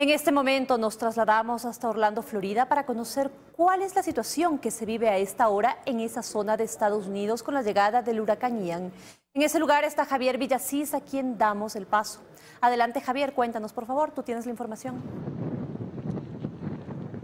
En este momento nos trasladamos hasta Orlando, Florida, para conocer cuál es la situación que se vive a esta hora en esa zona de Estados Unidos con la llegada del huracán Ian. En ese lugar está Javier Villasís, a quien damos el paso. Adelante, Javier, cuéntanos, por favor, tú tienes la información.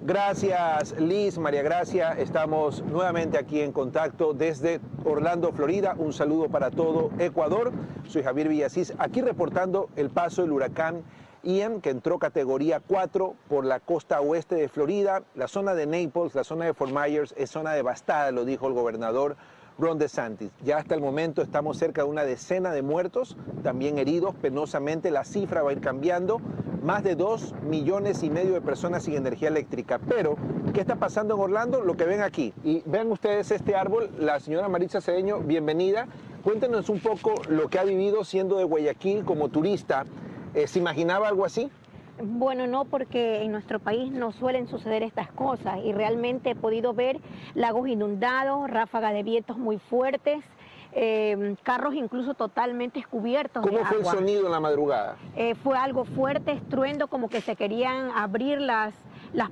Gracias, Liz, María Gracia. Estamos nuevamente aquí en contacto desde Orlando, Florida. Un saludo para todo Ecuador. Soy Javier Villasís, aquí reportando el paso del huracán Ian, que entró categoría 4 por la costa oeste de Florida. La zona de Naples, la zona de Fort Myers, es zona devastada, lo dijo el gobernador Ron DeSantis. Ya hasta el momento estamos cerca de una decena de muertos, también heridos. Penosamente la cifra va a ir cambiando. Más de 2,5 millones de personas sin energía eléctrica. Pero, ¿qué está pasando en Orlando? Lo que ven aquí. Y vean ustedes este árbol. La señora Maritza Cedeño, bienvenida. Cuéntenos un poco lo que ha vivido siendo de Guayaquil como turista. ¿Se imaginaba algo así? Bueno, no, porque en nuestro país no suelen suceder estas cosas y realmente he podido ver lagos inundados, ráfagas de vientos muy fuertes, carros incluso totalmente cubiertos de agua. ¿Cómo fue el sonido en la madrugada? Fue algo fuerte, estruendo, como que se querían abrir las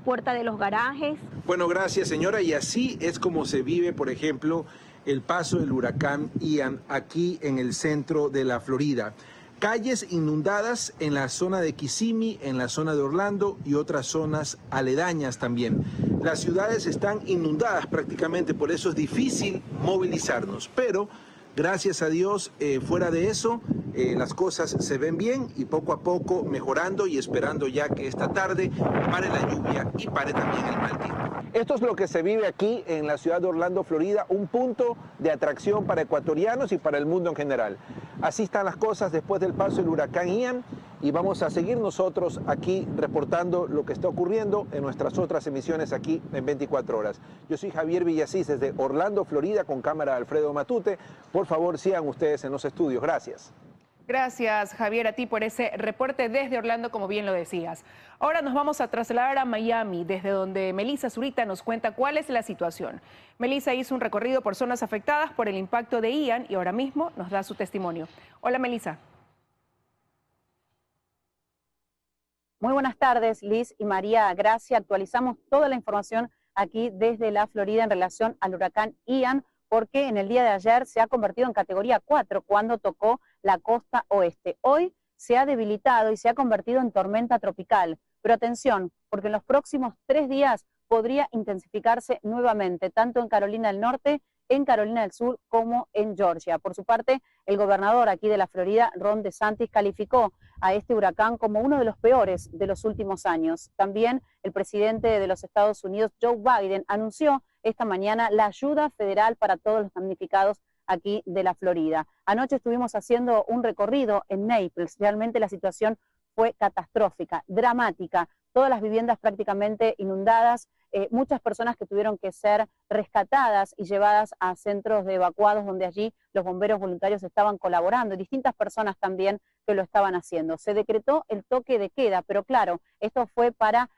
puertas de los garajes. Bueno, gracias, señora. Y así es como se vive, por ejemplo, el paso del huracán Ian aquí en el centro de la Florida. Calles inundadas en la zona de Kissimmee, en la zona de Orlando y otras zonas aledañas también. Las ciudades están inundadas prácticamente, por eso es difícil movilizarnos. Pero, gracias a Dios, fuera de eso, las cosas se ven bien y poco a poco mejorando y esperando ya que esta tarde pare la lluvia y pare también el mal tiempo. Esto es lo que se vive aquí en la ciudad de Orlando, Florida, un punto de atracción para ecuatorianos y para el mundo en general. Así están las cosas después del paso del huracán Ian y vamos a seguir nosotros aquí reportando lo que está ocurriendo en nuestras otras emisiones aquí en 24 horas. Yo soy Javier Villasís desde Orlando, Florida, con cámara de Alfredo Matute. Por favor, sigan ustedes en los estudios. Gracias. Gracias, Javier, a ti por ese reporte desde Orlando, como bien lo decías. Ahora nos vamos a trasladar a Miami, desde donde Melissa Zurita nos cuenta cuál es la situación. Melissa hizo un recorrido por zonas afectadas por el impacto de Ian y ahora mismo nos da su testimonio. Hola, Melissa. Muy buenas tardes, Liz y María Gracia. Actualizamos toda la información aquí desde la Florida en relación al huracán Ian, porque en el día de ayer se ha convertido en categoría 4 cuando tocó la costa oeste. Hoy se ha debilitado y se ha convertido en tormenta tropical. Pero atención, porque en los próximos 3 días podría intensificarse nuevamente, tanto en Carolina del Norte, en Carolina del Sur, como en Georgia. Por su parte, el gobernador aquí de la Florida, Ron DeSantis, calificó a este huracán como uno de los peores de los últimos años. También el presidente de los Estados Unidos, Joe Biden, anunció esta mañana la ayuda federal para todos los damnificados aquí de la Florida. Anoche estuvimos haciendo un recorrido en Naples. Realmente la situación fue catastrófica, dramática. Todas las viviendas prácticamente inundadas, muchas personas que tuvieron que ser rescatadas y llevadas a centros de evacuados donde allí los bomberos voluntarios estaban colaborando y distintas personas también que lo estaban haciendo. Se decretó el toque de queda, pero claro, esto fue para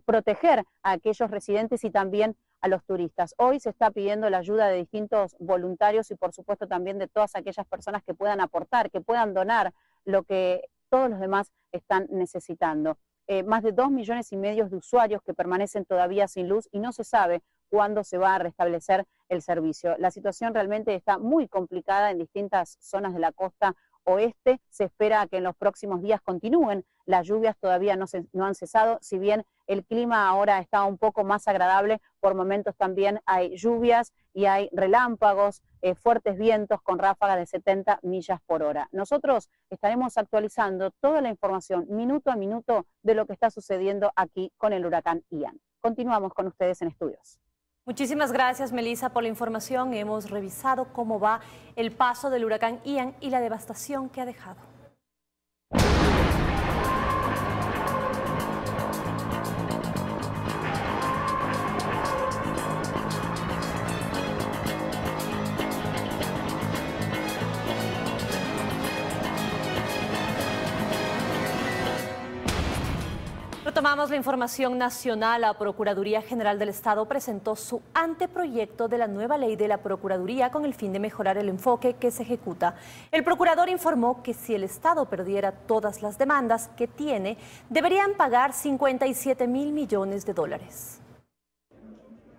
proteger a aquellos residentes y también a los turistas. Hoy se está pidiendo la ayuda de distintos voluntarios y por supuesto también de todas aquellas personas que puedan aportar, que puedan donar lo que todos los demás están necesitando. Más de 2,5 millones de usuarios que permanecen todavía sin luz y no se sabe cuándo se va a restablecer el servicio. La situación realmente está muy complicada en distintas zonas de la costa oeste. Se espera que en los próximos días continúen. Las lluvias todavía no han cesado, si bien el clima ahora está un poco más agradable, por momentos también hay lluvias y hay relámpagos, fuertes vientos con ráfagas de 70 millas por hora. Nosotros estaremos actualizando toda la información minuto a minuto de lo que está sucediendo aquí con el huracán Ian. Continuamos con ustedes en estudios. Muchísimas gracias, Melissa, por la información. Hemos revisado cómo va el paso del huracán Ian y la devastación que ha dejado. Retomamos la información nacional. La Procuraduría General del Estado presentó su anteproyecto de la nueva ley de la Procuraduría con el fin de mejorar el enfoque que se ejecuta. El procurador informó que si el Estado perdiera todas las demandas que tiene, deberían pagar 57.000 millones de dólares.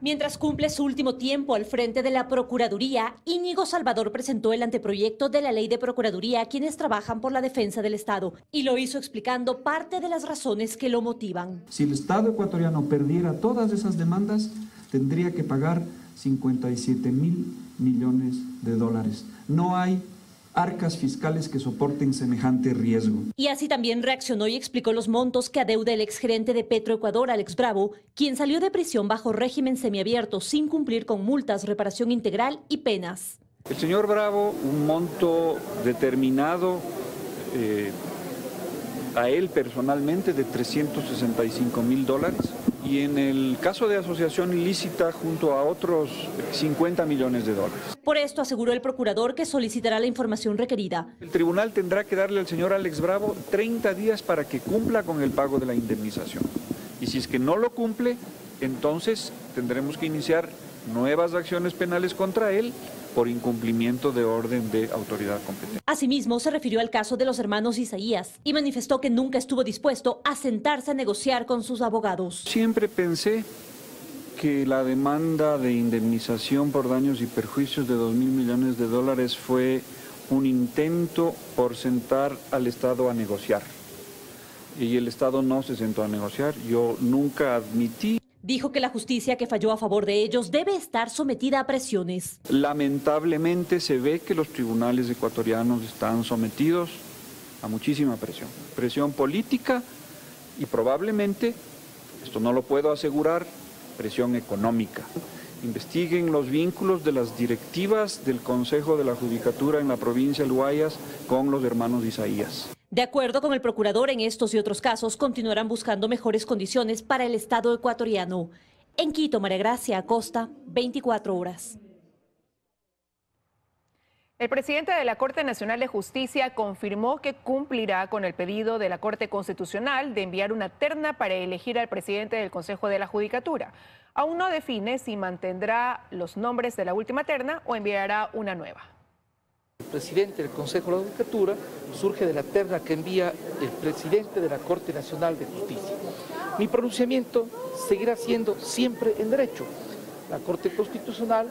Mientras cumple su último tiempo al frente de la Procuraduría, Íñigo Salvador presentó el anteproyecto de la Ley de Procuraduría a quienes trabajan por la defensa del Estado y lo hizo explicando parte de las razones que lo motivan. Si el Estado ecuatoriano perdiera todas esas demandas, tendría que pagar 57.000 millones de dólares. No hay arcas fiscales que soporten semejante riesgo. Y así también reaccionó y explicó los montos que adeuda el exgerente de Petroecuador, Alex Bravo, quien salió de prisión bajo régimen semiabierto sin cumplir con multas, reparación integral y penas. El señor Bravo, un monto determinado a él personalmente de 365.000 dólares. Y en el caso de asociación ilícita junto a otros 50 millones de dólares. Por esto aseguró el procurador que solicitará la información requerida. El tribunal tendrá que darle al señor Alex Bravo 30 días para que cumpla con el pago de la indemnización. Y si es que no lo cumple, entonces tendremos que iniciar nuevas acciones penales contra él por incumplimiento de orden de autoridad competente. Asimismo, se refirió al caso de los hermanos Isaías y manifestó que nunca estuvo dispuesto a sentarse a negociar con sus abogados. Siempre pensé que la demanda de indemnización por daños y perjuicios de 2.000 millones de dólares fue un intento por sentar al Estado a negociar. Y el Estado no se sentó a negociar. Yo nunca admití. Dijo que la justicia que falló a favor de ellos debe estar sometida a presiones. Lamentablemente se ve que los tribunales ecuatorianos están sometidos a muchísima presión. Presión política y probablemente, esto no lo puedo asegurar, presión económica. Investiguen los vínculos de las directivas del Consejo de la Judicatura en la provincia del Guayas con los hermanos Isaías. De acuerdo con el procurador, en estos y otros casos continuarán buscando mejores condiciones para el Estado ecuatoriano. En Quito, María Gracia Acosta, 24 horas. El presidente de la Corte Nacional de Justicia confirmó que cumplirá con el pedido de la Corte Constitucional de enviar una terna para elegir al presidente del Consejo de la Judicatura. Aún no define si mantendrá los nombres de la última terna o enviará una nueva. El presidente del Consejo de la Judicatura surge de la terna que envía el presidente de la Corte Nacional de Justicia. Mi pronunciamiento seguirá siendo siempre en derecho. La Corte Constitucional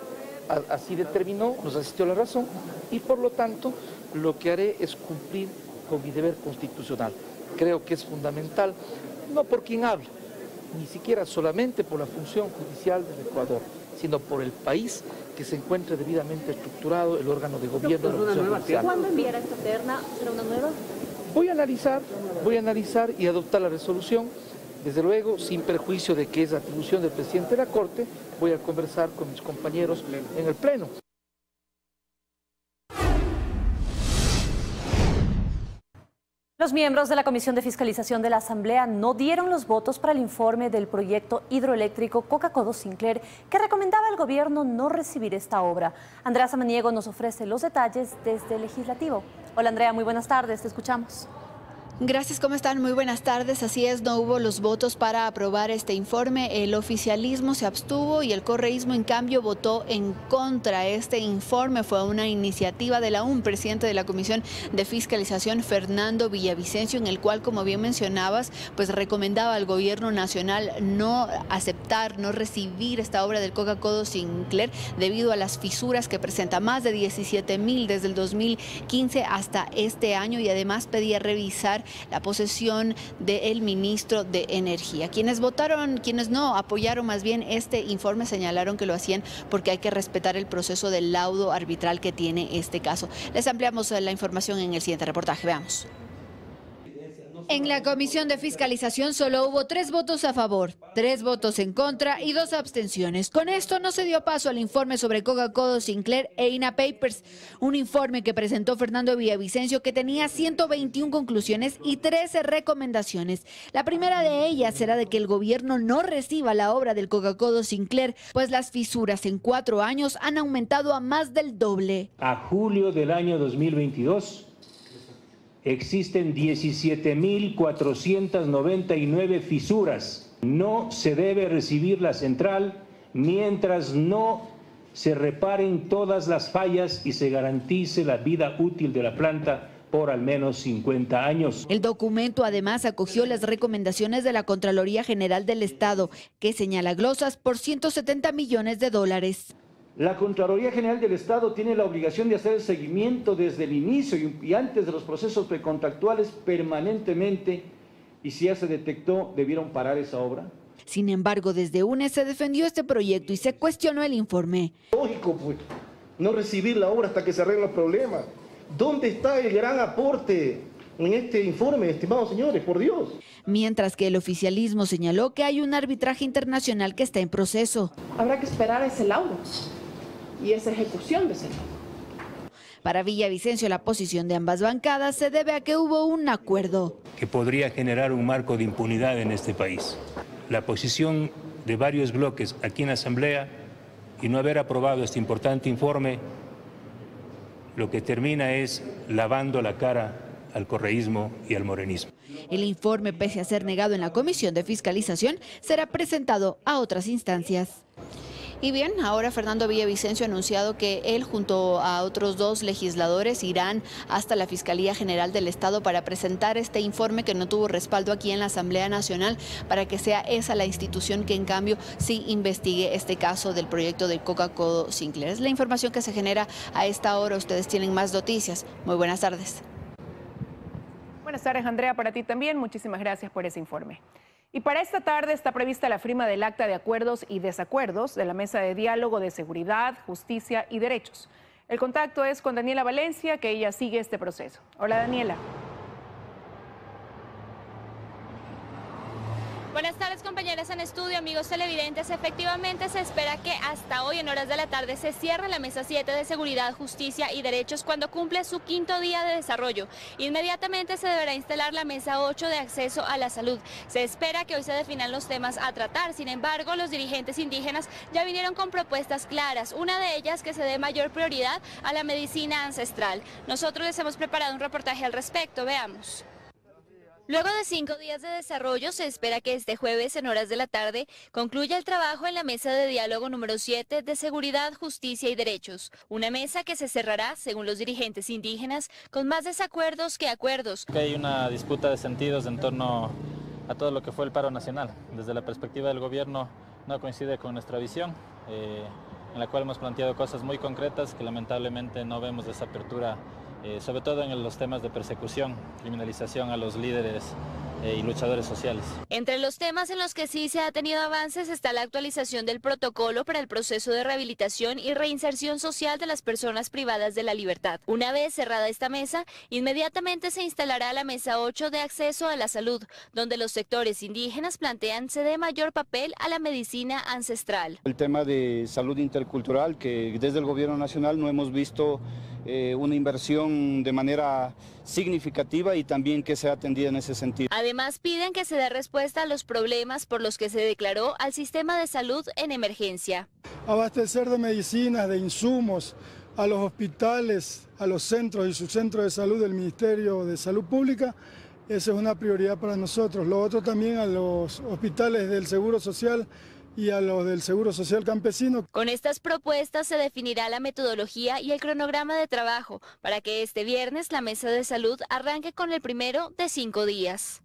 así determinó, nos asistió la razón y por lo tanto lo que haré es cumplir con mi deber constitucional. Creo que es fundamental, no por quien habla, ni siquiera solamente por la función judicial del Ecuador, sino por el país que se encuentre debidamente estructurado el órgano de gobierno de la función judicial. ¿Cuándo enviará esta terna? ¿Será una nueva? Voy a analizar y adoptar la resolución. Desde luego, sin perjuicio de que es atribución del presidente de la Corte, voy a conversar con mis compañeros en el Pleno. Los miembros de la Comisión de Fiscalización de la Asamblea no dieron los votos para el informe del proyecto hidroeléctrico Coca-Codo-Sinclair, que recomendaba al gobierno no recibir esta obra. Andrea Samaniego nos ofrece los detalles desde el Legislativo. Hola Andrea, muy buenas tardes, te escuchamos. Gracias, ¿cómo están? Muy buenas tardes. Así es, no hubo los votos para aprobar este informe. El oficialismo se abstuvo y el correísmo, en cambio, votó en contra. Este informe fue una iniciativa de la presidente de la Comisión de Fiscalización, Fernando Villavicencio, en el cual, como bien mencionabas, pues recomendaba al gobierno nacional no aceptar, no recibir esta obra del Coca-Codo-Sinclair debido a las fisuras que presenta, más de 17.000 desde el 2015 hasta este año, y además pedía revisar la posesión del ministro de Energía. Quienes no apoyaron más bien este informe, señalaron que lo hacían porque hay que respetar el proceso del laudo arbitral que tiene este caso. Les ampliamos la información en el siguiente reportaje. Veamos. En la Comisión de Fiscalización solo hubo 3 votos a favor, 3 votos en contra y 2 abstenciones. Con esto no se dio paso al informe sobre Coca-Codo-Sinclair e INA Papers, un informe que presentó Fernando Villavicencio que tenía 121 conclusiones y 13 recomendaciones. La primera de ellas será de que el gobierno no reciba la obra del Coca-Codo-Sinclair, pues las fisuras en 4 años han aumentado a más del doble. A julio del año 2022, existen 17.499 fisuras. No se debe recibir la central mientras no se reparen todas las fallas y se garantice la vida útil de la planta por al menos 50 años. El documento además acogió las recomendaciones de la Contraloría General del Estado, que señala glosas por 170 millones de dólares. La Contraloría General del Estado tiene la obligación de hacer el seguimiento desde el inicio y antes de los procesos precontractuales permanentemente, y si ya se detectó, debieron parar esa obra. Sin embargo, desde UNES se defendió este proyecto y se cuestionó el informe. Lógico, pues, no recibir la obra hasta que se arreglen los problemas. ¿Dónde está el gran aporte en este informe, estimados señores, por Dios? Mientras que el oficialismo señaló que hay un arbitraje internacional que está en proceso. Habrá que esperar ese laudo y esa ejecución de ese laudo. Para Villavicencio, la posición de ambas bancadas se debe a que hubo un acuerdo que podría generar un marco de impunidad en este país. La posición de varios bloques aquí en la Asamblea y no haber aprobado este importante informe, lo que termina es lavando la cara al correísmo y al morenismo. El informe, pese a ser negado en la Comisión de Fiscalización, será presentado a otras instancias. Y bien, ahora Fernando Villavicencio ha anunciado que él junto a otros 2 legisladores irán hasta la Fiscalía General del Estado para presentar este informe que no tuvo respaldo aquí en la Asamblea Nacional, para que sea esa la institución que en cambio sí investigue este caso del proyecto del Coca-Codo Sinclair. Es la información que se genera a esta hora. Ustedes tienen más noticias. Muy buenas tardes. Buenas tardes, Andrea, para ti también. Muchísimas gracias por ese informe. Y para esta tarde está prevista la firma del acta de acuerdos y desacuerdos de la Mesa de Diálogo de Seguridad, Justicia y Derechos. El contacto es con Daniela Valencia, que ella sigue este proceso. Hola, Daniela. Buenas tardes, compañeras en estudio, amigos televidentes. Efectivamente, se espera que hasta hoy en horas de la tarde se cierre la Mesa 7 de Seguridad, Justicia y Derechos cuando cumple su 5º día de desarrollo. Inmediatamente se deberá instalar la Mesa 8 de Acceso a la Salud. Se espera que hoy se definan los temas a tratar. Sin embargo, los dirigentes indígenas ya vinieron con propuestas claras. Una de ellas, que se dé mayor prioridad a la medicina ancestral. Nosotros les hemos preparado un reportaje al respecto. Veamos. Luego de 5 días de desarrollo, se espera que este jueves, en horas de la tarde, concluya el trabajo en la Mesa de Diálogo número 7 de Seguridad, Justicia y Derechos. Una mesa que se cerrará, según los dirigentes indígenas, con más desacuerdos que acuerdos. Hay una disputa de sentidos en torno a todo lo que fue el paro nacional. Desde la perspectiva del gobierno no coincide con nuestra visión, en la cual hemos planteado cosas muy concretas que lamentablemente no vemos esa apertura, sobre todo en los temas de persecución, criminalización a los líderes y luchadores sociales. Entre los temas en los que sí se ha tenido avances está la actualización del protocolo para el proceso de rehabilitación y reinserción social de las personas privadas de la libertad. Una vez cerrada esta mesa, inmediatamente se instalará la Mesa 8 de Acceso a la Salud, donde los sectores indígenas plantean se dé mayor papel a la medicina ancestral. El tema de salud intercultural, que desde el gobierno nacional no hemos visto una inversión de manera significativa y también que sea atendida en ese sentido. Además, piden que se dé respuesta a los problemas por los que se declaró al sistema de salud en emergencia. Abastecer de medicinas, de insumos a los hospitales, a los centros y subcentros de salud del Ministerio de Salud Pública, esa es una prioridad para nosotros. Lo otro también a los hospitales del Seguro Social y a los del Seguro Social Campesino. Con estas propuestas se definirá la metodología y el cronograma de trabajo para que este viernes la Mesa de Salud arranque con el primero de 5 días.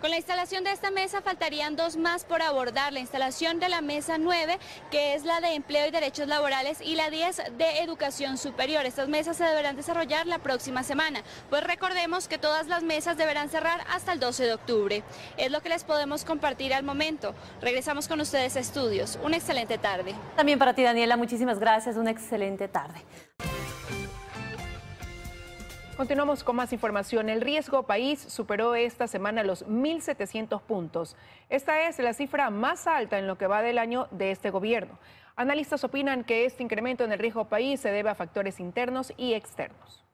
Con la instalación de esta mesa faltarían 2 más por abordar: la instalación de la Mesa 9, que es la de Empleo y Derechos Laborales, y la 10 de Educación Superior. Estas mesas se deberán desarrollar la próxima semana, pues recordemos que todas las mesas deberán cerrar hasta el 12 de octubre. Es lo que les podemos compartir al momento. Regresamos con ustedes a estudios. Una excelente tarde. También para ti, Daniela, muchísimas gracias. Una excelente tarde. Continuamos con más información. El riesgo país superó esta semana los 1.700 puntos. Esta es la cifra más alta en lo que va del año de este gobierno. Analistas opinan que este incremento en el riesgo país se debe a factores internos y externos.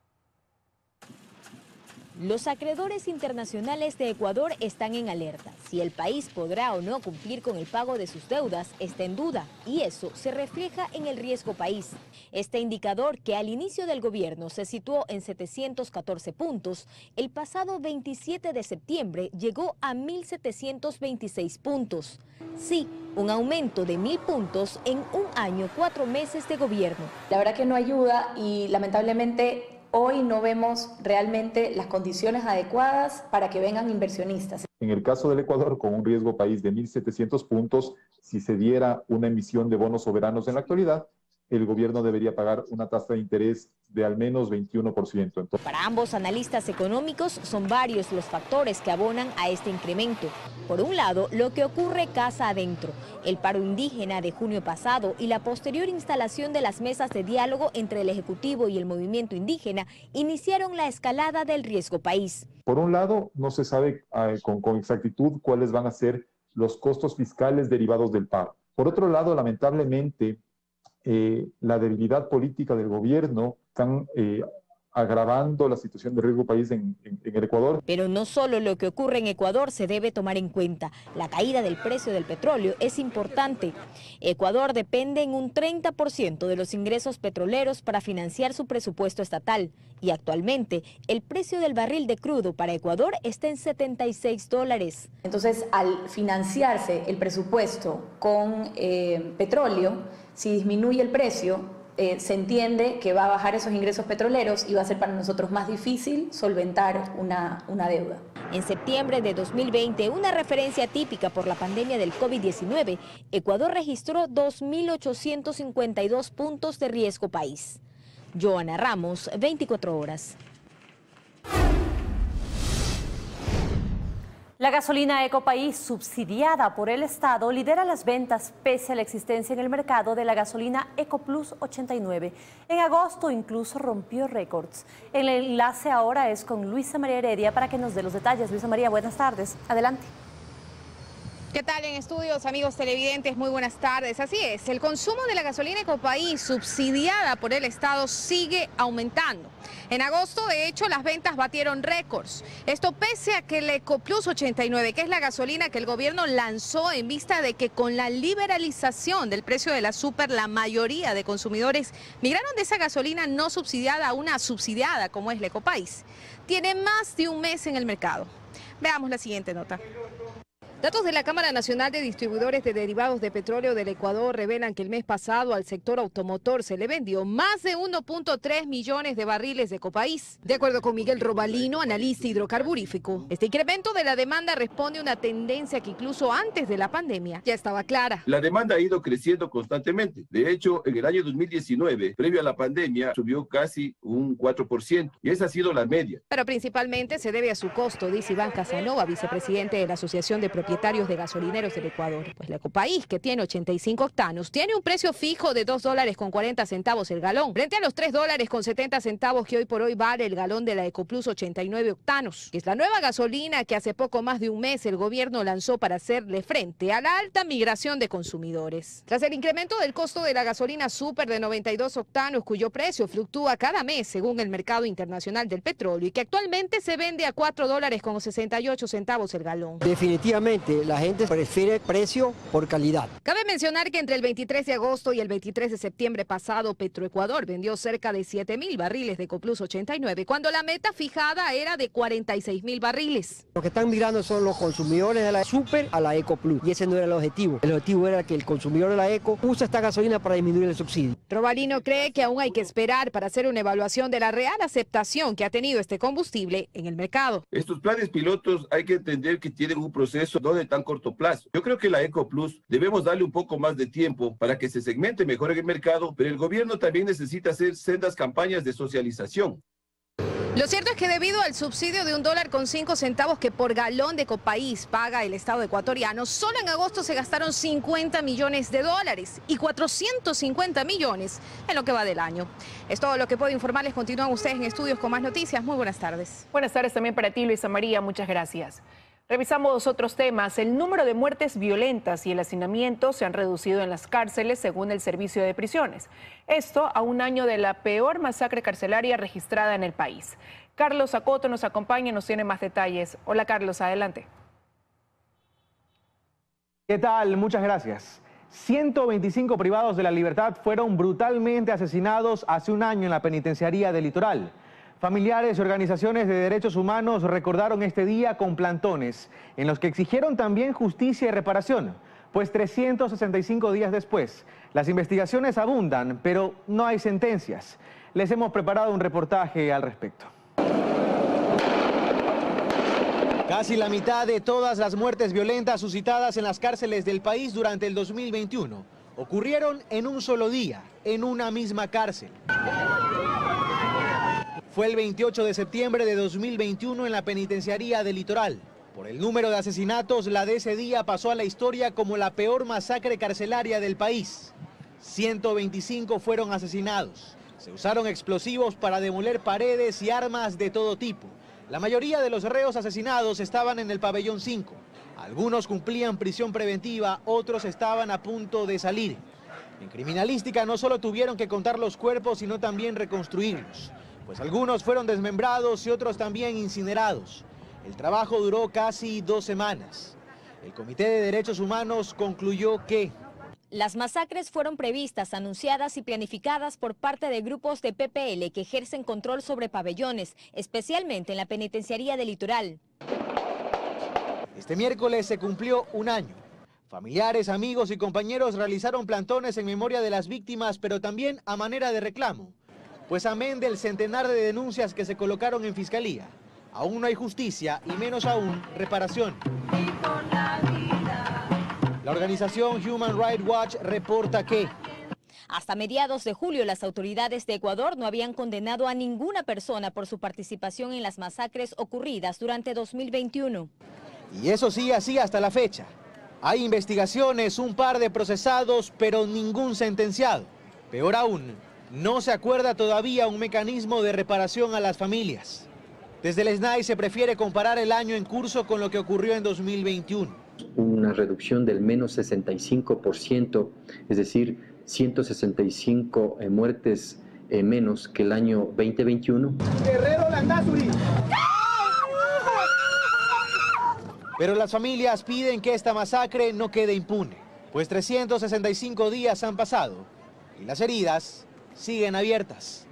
Los acreedores internacionales de Ecuador están en alerta. Si el país podrá o no cumplir con el pago de sus deudas está en duda, y eso se refleja en el riesgo país. Este indicador, que al inicio del gobierno se situó en 714 puntos, el pasado 27 de septiembre llegó a 1.726 puntos. Sí, un aumento de 1.000 puntos en un año, 4 meses de gobierno. La verdad que no ayuda y lamentablemente hoy no vemos realmente las condiciones adecuadas para que vengan inversionistas. En el caso del Ecuador, con un riesgo país de 1.700 puntos, si se diera una emisión de bonos soberanos en la actualidad, el gobierno debería pagar una tasa de interés de al menos 21%. Para ambos analistas económicos son varios los factores que abonan a este incremento. Por un lado, lo que ocurre casa adentro, el paro indígena de junio pasado y la posterior instalación de las mesas de diálogo entre el Ejecutivo y el movimiento indígena iniciaron la escalada del riesgo país. Por un lado, no se sabe con exactitud cuáles van a ser los costos fiscales derivados del paro. Por otro lado, lamentablemente, la debilidad política del gobierno están agravando la situación de riesgo país en el Ecuador. Pero no solo lo que ocurre en Ecuador se debe tomar en cuenta. La caída del precio del petróleo es importante. Ecuador depende en un 30% de los ingresos petroleros para financiar su presupuesto estatal. Y actualmente el precio del barril de crudo para Ecuador está en $76. Entonces, al financiarse el presupuesto con petróleo, si disminuye el precio, se entiende que va a bajar esos ingresos petroleros y va a ser para nosotros más difícil solventar una deuda. En septiembre de 2020, una referencia típica por la pandemia del COVID-19, Ecuador registró 2.852 puntos de riesgo país. Joana Ramos, 24 horas. La gasolina Ecopaís, subsidiada por el Estado, lidera las ventas pese a la existencia en el mercado de la gasolina EcoPlus 89. En agosto incluso rompió récords. El enlace ahora es con Luisa María Heredia para que nos dé los detalles. Luisa María, buenas tardes. Adelante. ¿Qué tal en estudios, amigos televidentes? Muy buenas tardes. Así es, el consumo de la gasolina Ecopaís, subsidiada por el Estado, sigue aumentando. En agosto, de hecho, las ventas batieron récords. Esto pese a que el EcoPlus 89, que es la gasolina que el gobierno lanzó en vista de que con la liberalización del precio de la super, la mayoría de consumidores migraron de esa gasolina no subsidiada a una subsidiada como es la Ecopaís. Tiene más de un mes en el mercado. Veamos la siguiente nota. Datos de la Cámara Nacional de Distribuidores de Derivados de Petróleo del Ecuador revelan que el mes pasado al sector automotor se le vendió más de 1.3 millones de barriles de Ecopaís. De acuerdo con Miguel Robalino, analista hidrocarburífico, este incremento de la demanda responde a una tendencia que incluso antes de la pandemia ya estaba clara. La demanda ha ido creciendo constantemente. De hecho, en el año 2019, previo a la pandemia, subió casi un 4%. Y esa ha sido la media. Pero principalmente se debe a su costo, dice Iván Casanova, vicepresidente de la Asociación de Propietarios de Gasolineros del Ecuador. Pues la Ecopaís, que tiene 85 octanos, tiene un precio fijo de $2.40 el galón, frente a los $3.70 que hoy por hoy vale el galón de la EcoPlus 89 octanos, que es la nueva gasolina que hace poco más de un mes el gobierno lanzó para hacerle frente a la alta migración de consumidores. Tras el incremento del costo de la gasolina super de 92 octanos, cuyo precio fluctúa cada mes según el mercado internacional del petróleo y que actualmente se vende a $4.68 el galón. Definitivamente la gente prefiere precio por calidad. Cabe mencionar que entre el 23 de agosto y el 23 de septiembre pasado, Petroecuador vendió cerca de 7.000 barriles de EcoPlus 89, cuando la meta fijada era de 46.000 barriles. Lo que están mirando son los consumidores de la Super a la EcoPlus, y ese no era el objetivo. El objetivo era que el consumidor de la Eco usa esta gasolina para disminuir el subsidio. Robalino cree que aún hay que esperar para hacer una evaluación de la real aceptación que ha tenido este combustible en el mercado. Estos planes pilotos hay que entender que tienen un proceso no de tan corto plazo. Yo creo que la EcoPlus debemos darle un poco más de tiempo para que se segmente mejor en el mercado, pero el gobierno también necesita hacer sendas campañas de socialización. Lo cierto es que debido al subsidio de $1.05 que por galón de Ecopaís paga el Estado ecuatoriano, solo en agosto se gastaron $50 millones y 450 millones en lo que va del año. Es todo lo que puedo informarles. Continúan ustedes en estudios con más noticias. Muy buenas tardes. Buenas tardes también para ti, Luisa María. Muchas gracias. Revisamos otros temas. El número de muertes violentas y el hacinamiento se han reducido en las cárceles según el Servicio de Prisiones. Esto a un año de la peor masacre carcelaria registrada en el país. Carlos Acoto nos acompaña y nos tiene más detalles. Hola Carlos, adelante. ¿Qué tal? Muchas gracias. 125 privados de la libertad fueron brutalmente asesinados hace un año en la penitenciaría del Litoral. Familiares y organizaciones de derechos humanos recordaron este día con plantones, en los que exigieron también justicia y reparación, pues 365 días después, las investigaciones abundan, pero no hay sentencias. Les hemos preparado un reportaje al respecto. Casi la mitad de todas las muertes violentas suscitadas en las cárceles del país durante el 2021 ocurrieron en un solo día, en una misma cárcel. Fue el 28 de septiembre de 2021 en la penitenciaría del Litoral. Por el número de asesinatos, la de ese día pasó a la historia como la peor masacre carcelaria del país. 125 fueron asesinados. Se usaron explosivos para demoler paredes y armas de todo tipo. La mayoría de los reos asesinados estaban en el pabellón 5. Algunos cumplían prisión preventiva, otros estaban a punto de salir. En criminalística no solo tuvieron que contar los cuerpos, sino también reconstruirlos, pues algunos fueron desmembrados y otros también incinerados. El trabajo duró casi 2 semanas. El Comité de Derechos Humanos concluyó que las masacres fueron previstas, anunciadas y planificadas por parte de grupos de PPL que ejercen control sobre pabellones, especialmente en la penitenciaría del Litoral. Este miércoles se cumplió un año. Familiares, amigos y compañeros realizaron plantones en memoria de las víctimas, pero también a manera de reclamo. Pues amén del centenar de denuncias que se colocaron en fiscalía, aún no hay justicia y menos aún reparación. La organización Human Rights Watch reporta que hasta mediados de julio las autoridades de Ecuador no habían condenado a ninguna persona por su participación en las masacres ocurridas durante 2021. Y eso sí, así hasta la fecha. Hay investigaciones, un par de procesados, pero ningún sentenciado. Peor aún, no se acuerda todavía un mecanismo de reparación a las familias. Desde el SNAI se prefiere comparar el año en curso con lo que ocurrió en 2021. Una reducción del menos 65%, es decir, 165 muertes menos que el año 2021. Guerrero Landazuri. Pero las familias piden que esta masacre no quede impune, pues 365 días han pasado y las heridas siguen abiertas.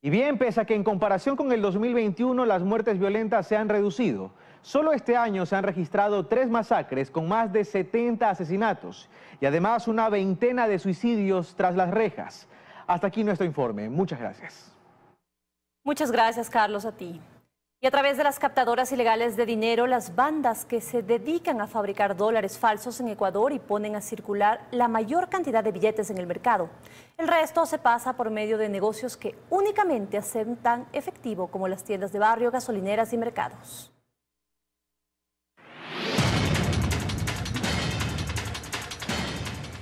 Y bien, pese a que en comparación con el 2021 las muertes violentas se han reducido, solo este año se han registrado 3 masacres con más de 70 asesinatos y además una veintena de suicidios tras las rejas. Hasta aquí nuestro informe. Muchas gracias. Muchas gracias, Carlos, a ti. Y a través de las captadoras ilegales de dinero, las bandas que se dedican a fabricar dólares falsos en Ecuador y ponen a circular la mayor cantidad de billetes en el mercado. El resto se pasa por medio de negocios que únicamente aceptan efectivo, como las tiendas de barrio, gasolineras y mercados.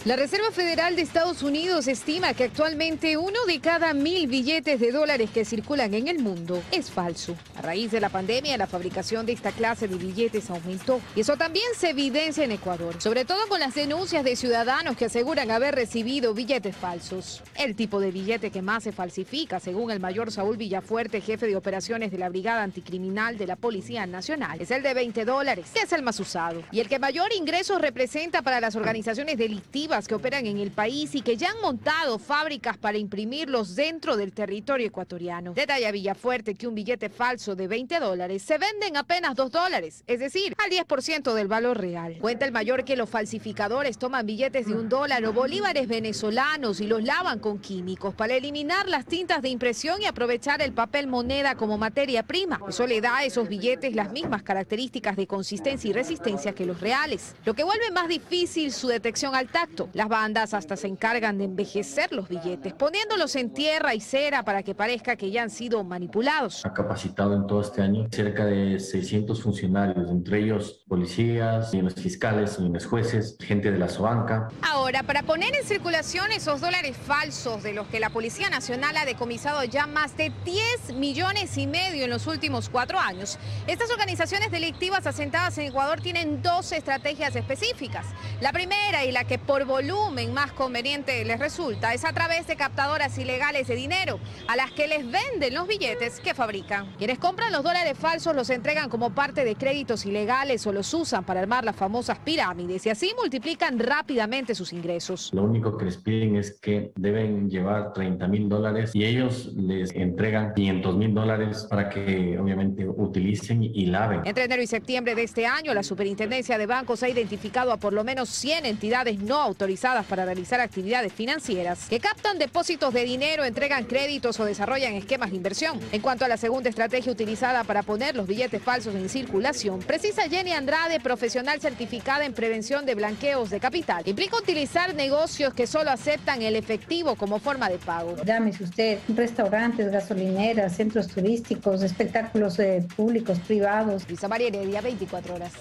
La Reserva Federal de Estados Unidos estima que actualmente 1 de cada 1000 billetes de dólares que circulan en el mundo es falso. A raíz de la pandemia, la fabricación de esta clase de billetes aumentó. Y eso también se evidencia en Ecuador, sobre todo con las denuncias de ciudadanos que aseguran haber recibido billetes falsos. El tipo de billete que más se falsifica, según el mayor Saúl Villafuerte, jefe de operaciones de la Brigada Anticriminal de la Policía Nacional, es el de $20, que es el más usado. Y el que mayor ingresos representa para las organizaciones delictivas que operan en el país y que ya han montado fábricas para imprimirlos dentro del territorio ecuatoriano. Detalla Villafuerte que un billete falso de $20 se vende en apenas $2, es decir, al 10% del valor real. Cuenta el mayor que los falsificadores toman billetes de $1 o bolívares venezolanos y los lavan con químicos para eliminar las tintas de impresión y aprovechar el papel moneda como materia prima. Eso le da a esos billetes las mismas características de consistencia y resistencia que los reales, lo que vuelve más difícil su detección al tacto. esto. Las bandas hasta se encargan de envejecer los billetes, poniéndolos en tierra y cera para que parezca que ya han sido manipulados. Ha capacitado en todo este año cerca de 600 funcionarios, entre ellos policías, los fiscales, los jueces, gente de la SOANCA. Ahora, para poner en circulación esos dólares falsos de los que la Policía Nacional ha decomisado ya más de 10,5 millones en los últimos 4 años, estas organizaciones delictivas asentadas en Ecuador tienen 2 estrategias específicas. La primera, y la que por volumen más conveniente les resulta, es a través de captadoras ilegales de dinero, a las que les venden los billetes que fabrican. Quienes compran los dólares falsos los entregan como parte de créditos ilegales o los usan para armar las famosas pirámides y así multiplican rápidamente sus ingresos. Lo único que les piden es que deben llevar $30,000 y ellos les entregan $500,000 para que obviamente utilicen y laven. Entre enero y septiembre de este año, la Superintendencia de Bancos ha identificado a por lo menos 100 entidades no autorizadas para realizar actividades financieras que captan depósitos de dinero, entregan créditos o desarrollan esquemas de inversión. En cuanto a la segunda estrategia utilizada para poner los billetes falsos en circulación, precisa Jenny Andrade, profesional certificada en prevención de blanqueos de capital, implica utilizar negocios que solo aceptan el efectivo como forma de pago. Llámese usted, restaurantes, gasolineras, centros turísticos, espectáculos públicos, privados. Luisa María Heredia, 24 horas.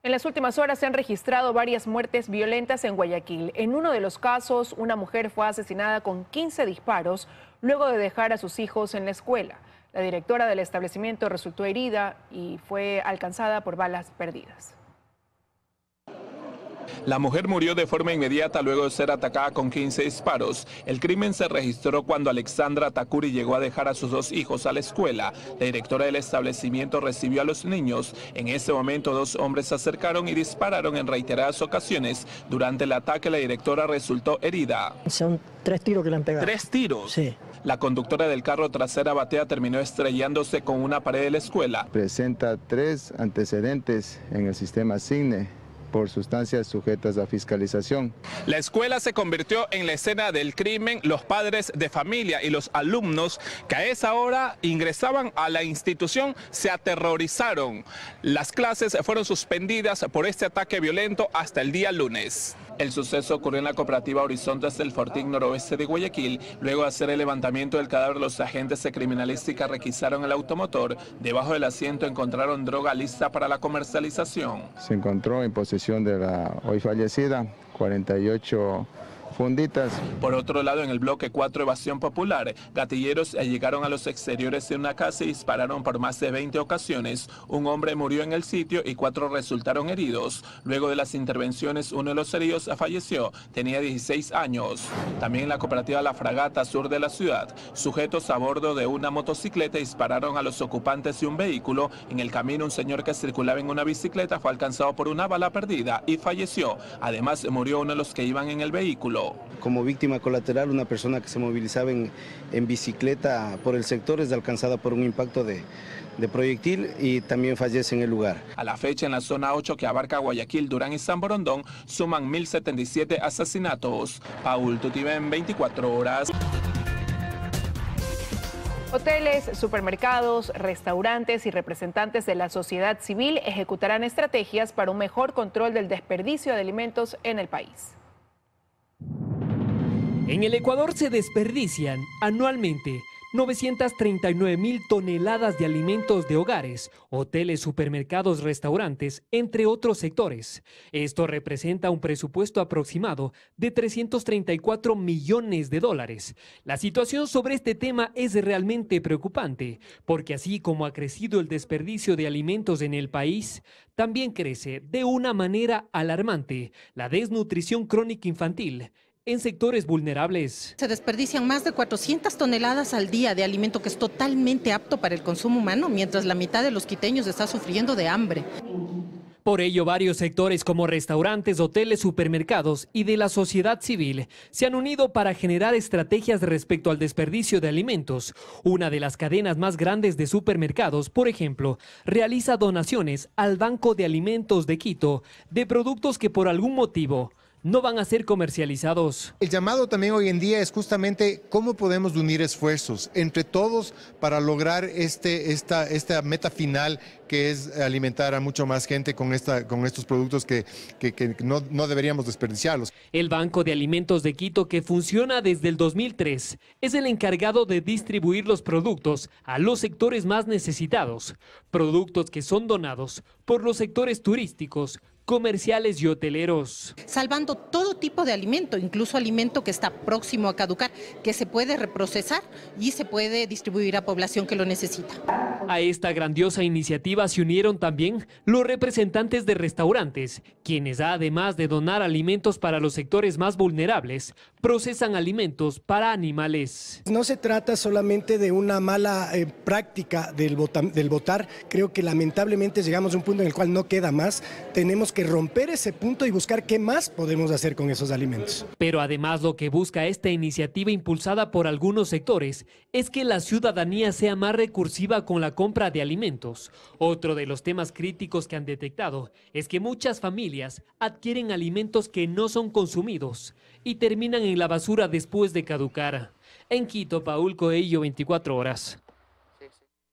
En las últimas horas se han registrado varias muertes violentas en Guayaquil. En uno de los casos, una mujer fue asesinada con 15 disparos luego de dejar a sus hijos en la escuela. La directora del establecimiento resultó herida y fue alcanzada por balas perdidas. La mujer murió de forma inmediata luego de ser atacada con 15 disparos. El crimen se registró cuando Alexandra Takuri llegó a dejar a sus 2 hijos a la escuela. La directora del establecimiento recibió a los niños. En ese momento 2 hombres se acercaron y dispararon en reiteradas ocasiones. Durante el ataque la directora resultó herida. Son 3 tiros que le han pegado. ¿3 tiros? Sí. La conductora del carro trasera batea terminó estrellándose con una pared de la escuela. Presenta 3 antecedentes en el sistema SIGNE por sustancias sujetas a fiscalización. La escuela se convirtió en la escena del crimen. Los padres de familia y los alumnos que a esa hora ingresaban a la institución se aterrorizaron. Las clases fueron suspendidas por este ataque violento hasta el día lunes. El suceso ocurrió en la cooperativa Horizontes del Fortín noroeste de Guayaquil. Luego de hacer el levantamiento del cadáver, los agentes de criminalística requisaron el automotor. Debajo del asiento encontraron droga lista para la comercialización. Se encontró en posesión de la hoy fallecida 48 funditas. Por otro lado, en el bloque 4 Evasión Popular, gatilleros llegaron a los exteriores de una casa y dispararon por más de 20 ocasiones. Un hombre murió en el sitio y 4 resultaron heridos. Luego de las intervenciones, uno de los heridos falleció. Tenía 16 años. También en la cooperativa La Fragata, sur de la ciudad, sujetos a bordo de una motocicleta dispararon a los ocupantes de un vehículo. En el camino, un señor que circulaba en una bicicleta fue alcanzado por una bala perdida y falleció. Además, murió uno de los que iban en el vehículo. Como víctima colateral, una persona que se movilizaba en bicicleta por el sector es alcanzada por un impacto de proyectil y también fallece en el lugar. A la fecha, en la zona 8 que abarca Guayaquil, Durán y San Borondón, suman 1.077 asesinatos. Paul Tutibén, 24 horas. Hoteles, supermercados, restaurantes y representantes de la sociedad civil ejecutarán estrategias para un mejor control del desperdicio de alimentos en el país. En el Ecuador se desperdician anualmente 939,000 toneladas de alimentos de hogares, hoteles, supermercados, restaurantes, entre otros sectores. Esto representa un presupuesto aproximado de $334 millones. La situación sobre este tema es realmente preocupante, porque así como ha crecido el desperdicio de alimentos en el país, también crece de una manera alarmante la desnutrición crónica infantil en sectores vulnerables. Se desperdician más de 400 toneladas al día de alimento que es totalmente apto para el consumo humano, mientras la mitad de los quiteños está sufriendo de hambre. Por ello, varios sectores como restaurantes, hoteles, supermercados y de la sociedad civil se han unido para generar estrategias respecto al desperdicio de alimentos. Una de las cadenas más grandes de supermercados, por ejemplo, realiza donaciones al Banco de Alimentos de Quito de productos que por algún motivo no van a ser comercializados. El llamado también hoy en día es justamente cómo podemos unir esfuerzos entre todos para lograr esta meta final, que es alimentar a mucho más gente con estos productos que no deberíamos desperdiciarlos. El Banco de Alimentos de Quito, que funciona desde el 2003, es el encargado de distribuir los productos a los sectores más necesitados, productos que son donados por los sectores turísticos, comerciales y hoteleros. Salvando todo tipo de alimento, incluso alimento que está próximo a caducar, que se puede reprocesar y se puede distribuir a población que lo necesita. A esta grandiosa iniciativa se unieron también los representantes de restaurantes, quienes además de donar alimentos para los sectores más vulnerables, procesan alimentos para animales. No se trata solamente de una mala práctica del botar, creo que lamentablemente llegamos a un punto en el cual no queda más, tenemos que romper ese punto y buscar qué más podemos hacer con esos alimentos. Pero además lo que busca esta iniciativa impulsada por algunos sectores es que la ciudadanía sea más recursiva con la compra de alimentos. Otro de los temas críticos que han detectado es que muchas familias adquieren alimentos que no son consumidos y terminan en la basura después de caducar. En Quito, Paul Coello, 24 horas.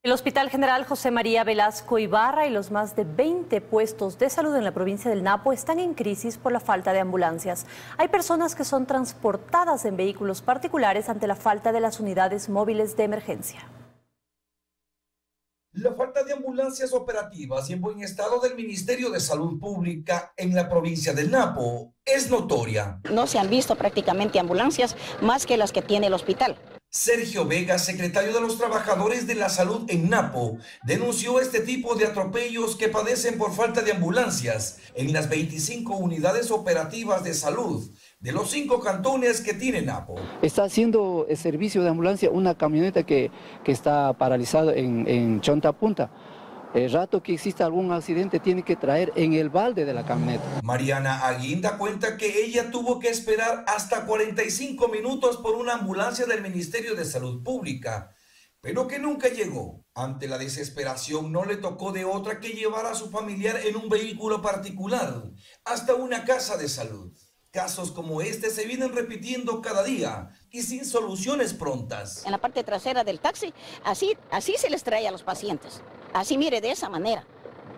El Hospital General José María Velasco Ibarra y los más de 20 puestos de salud en la provincia del Napo están en crisis por la falta de ambulancias. Hay personas que son transportadas en vehículos particulares ante la falta de las unidades móviles de emergencia. La falta de ambulancias operativas y en buen estado del Ministerio de Salud Pública en la provincia del Napo es notoria. No se han visto prácticamente ambulancias más que las que tiene el hospital. Sergio Vega, secretario de los Trabajadores de la Salud en Napo, denunció este tipo de atropellos que padecen por falta de ambulancias en las 25 unidades operativas de salud de los 5 cantones que tiene Napo. Está haciendo el servicio de ambulancia una camioneta que está paralizada en Chonta Punta. El rato que exista algún accidente tiene que traer en el balde de la camioneta. Mariana Aguinda cuenta que ella tuvo que esperar hasta 45 minutos por una ambulancia del Ministerio de Salud Pública, pero que nunca llegó. Ante la desesperación no le tocó de otra que llevar a su familiar en un vehículo particular hasta una casa de salud. Casos como este se vienen repitiendo cada día y sin soluciones prontas. En la parte trasera del taxi, así se les trae a los pacientes. Así, mire, de esa manera,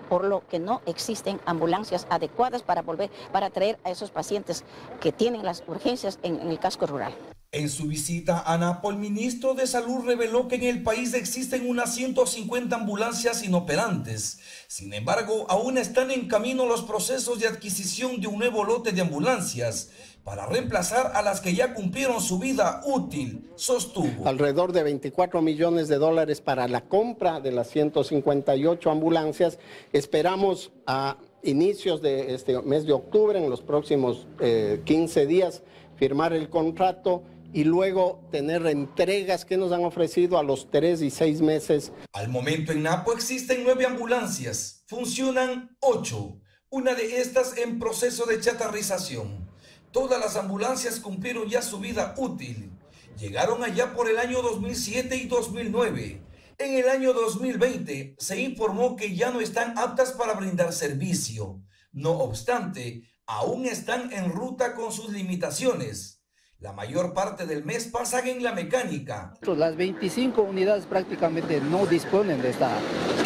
por lo que no existen ambulancias adecuadas para traer a esos pacientes que tienen las urgencias en el casco rural. En su visita a Napo, el ministro de Salud reveló que en el país existen unas 150 ambulancias inoperantes. Sin embargo, aún están en camino los procesos de adquisición de un nuevo lote de ambulancias para reemplazar a las que ya cumplieron su vida útil, sostuvo. Alrededor de $24 millones para la compra de las 158 ambulancias. Esperamos a inicios de este mes de octubre, en los próximos 15 días, firmar el contrato y luego tener entregas que nos han ofrecido a los 3 y 6 meses. Al momento en Napo existen 9 ambulancias, funcionan 8, una de estas en proceso de chatarrización. Todas las ambulancias cumplieron ya su vida útil. Llegaron allá por el año 2007 y 2009. En el año 2020 se informó que ya no están aptas para brindar servicio. No obstante, aún están en ruta con sus limitaciones. La mayor parte del mes pasan en la mecánica. Las 25 unidades prácticamente no disponen de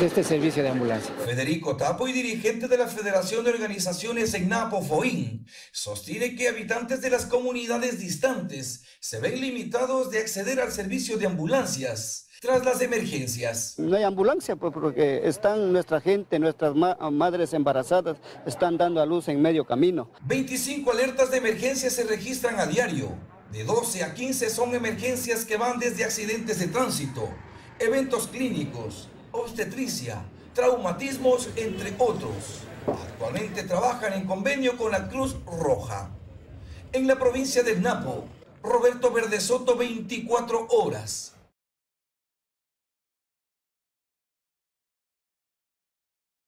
este servicio de ambulancia. Federico Tapo, y dirigente de la Federación de Organizaciones en Napo, FOIN, sostiene que habitantes de las comunidades distantes se ven limitados de acceder al servicio de ambulancias tras las emergencias. No hay ambulancia porque están nuestra gente, nuestras madres embarazadas están dando a luz en medio camino. 25 alertas de emergencia se registran a diario. De 12 a 15 son emergencias que van desde accidentes de tránsito, eventos clínicos, obstetricia, traumatismos, entre otros. Actualmente trabajan en convenio con la Cruz Roja. En la provincia del Napo, Roberto Verdesoto, 24 horas.